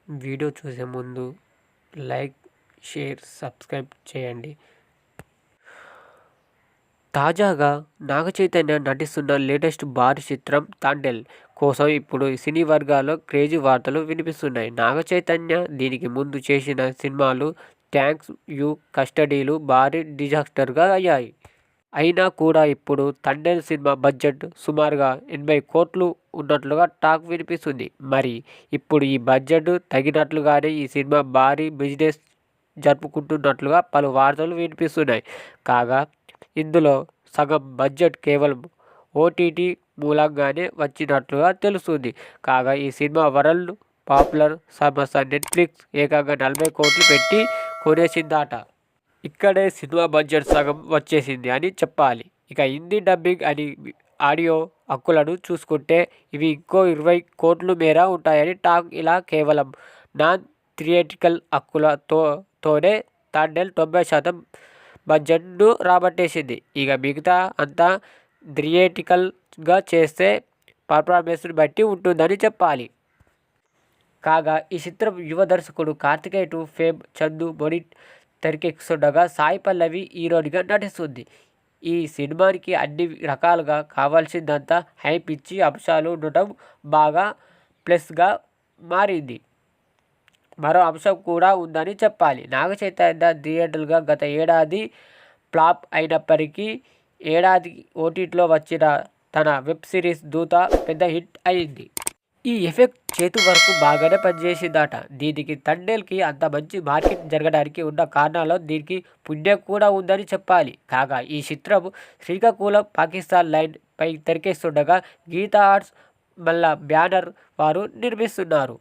Video చూసే ముందు like, share, subscribe చేయండి. తాజాగా నాగ చైతన్య నటిస్తున్న లేటెస్ట్ భారీ చిత్రం తాండేల్ కోసం ఇప్పుడు సినీ వర్గాల్లో క్రేజీ వార్తలు వినిపిస్తున్నాయి. నాగ చైతన్య దీనికి ముందు చేసిన సినిమాలు థ్యాంక్స్ యూ, కస్టడీలు భారీ డిజాస్టర్గా అయ్యాయి. అయినా కూడా ఇప్పుడు తండేల్ సినిమా బడ్జెట్ సుమారుగా 80 కోట్లు ఉన్నట్లుగా టాక్ వినిపిస్తుంది. మరి ఇప్పుడు ఈ బడ్జెట్ తగినట్లుగానే ఈ సినిమా భారీ బిజినెస్ జరుపుకుంటున్నట్లుగా పలు వార్తలు వినిపిస్తున్నాయి. కాగా ఇందులో సగం బడ్జెట్ కేవలం ఓటీటీ మూలంగానే వచ్చినట్లుగా తెలుస్తుంది. కాగా ఈ సినిమా వరల్డ్ పాపులర్ సంస్థ నెట్ఫ్లిక్స్ ఏకంగా 40 కోట్లు పెట్టి కొనేసిందట. ఇక్కడే సినిమా బడ్జెట్ సగం వచ్చేసింది అని చెప్పాలి. ఇక హిందీ డబ్బింగ్ అని ఆడియో హక్కులను చూసుకుంటే ఇవి ఇంకో 20 కోట్ల మేర ఉంటాయని టాక్. ఇలా కేవలం నాన్ థియేట్రికల్ హక్కులతోనే తాండేల్ 90% బడ్జెట్ను రాబట్టేసింది. ఇక మిగతా అంతా థియేట్రికల్గా చేస్తే పర్ఫార్మెన్స్ను బట్టి ఉంటుందని చెప్పాలి. కాగా ఈ చిత్రం యువ దర్శకుడు కార్తికేయ టు ఫేమ్ చందు మొనిట్ తెరకెక్కిస్తుండగా సాయి పల్లవి హీరోయిన్గా నటిస్తుంది. ఈ సినిమానికి అన్ని రకాలుగా కావాల్సిందంతా హైప్ ఇచ్చి అంశాలు ఉండటం బాగా ప్లస్గా మారింది. మరో అంశం కూడా ఉందని చెప్పాలి. నాగ చైతన్య థియేటర్గా గత ఏడాది ఫ్లాప్ అయినప్పటికీ ఏడాది ఓటీటీలో వచ్చిన తన వెబ్ సిరీస్ దూత పెద్ద హిట్ అయింది. ఈ ఎఫెక్ట్ చేతు వరకు బాగానే పనిచేసిందట. దీనికి తండేల్కి అంత మంచి మార్కెట్ జరగడానికి ఉన్న కారణాల్లో దీనికి పుణ్యం కూడా ఉందని చెప్పాలి. కాగా ఈ చిత్రం శ్రీకాకుళం పాకిస్తాన్ లైన్ పై తెరకేస్తుండగా గీతా ఆర్ట్స్ మల్ల బ్యానర్ వారు నిర్మిస్తున్నారు.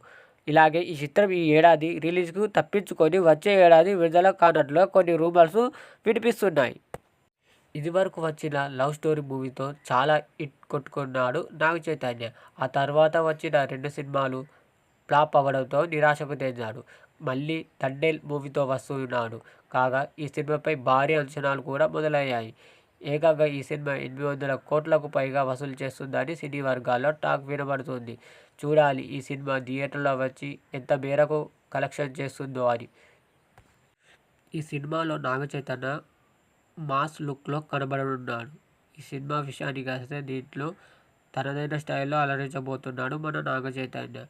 ఇలాగే ఈ చిత్రం ఈ ఏడాది రిలీజ్కు తప్పించుకొని వచ్చే ఏడాది విడుదల కానట్లుగా కొన్ని రూమర్స్ వినిపిస్తున్నాయి. ఇదివరకు వచ్చిన లవ్ స్టోరీ మూవీతో చాలా హిట్ కొట్టుకున్నాడు నాగ చైతన్య. ఆ తర్వాత వచ్చిన 2 సినిమాలు ఫ్లాప్ అవ్వడంతో నిరాశకు చెందాడు. మళ్ళీ తండేల్ మూవీతో వస్తున్నాడు. కాగా ఈ సినిమాపై భారీ అంచనాలు కూడా మొదలయ్యాయి. ఏకంగా ఈ సినిమా 800 కోట్లకు పైగా వసూలు చేస్తుందని సినీ వర్గాల్లో టాక్ వినబడుతుంది. చూడాలి ఈ సినిమా థియేటర్లో వచ్చి ఎంత మేరకు కలెక్షన్ చేస్తుందో అని. ఈ సినిమాలో నాగ చైతన్య మాస్ లుక్లో కనబడనున్నాడు. ఈ సినిమా విషయానికి వస్తే దీంట్లో తనదైన స్టైల్లో అలరించబోతున్నాడు మన నాగ చైతన్య.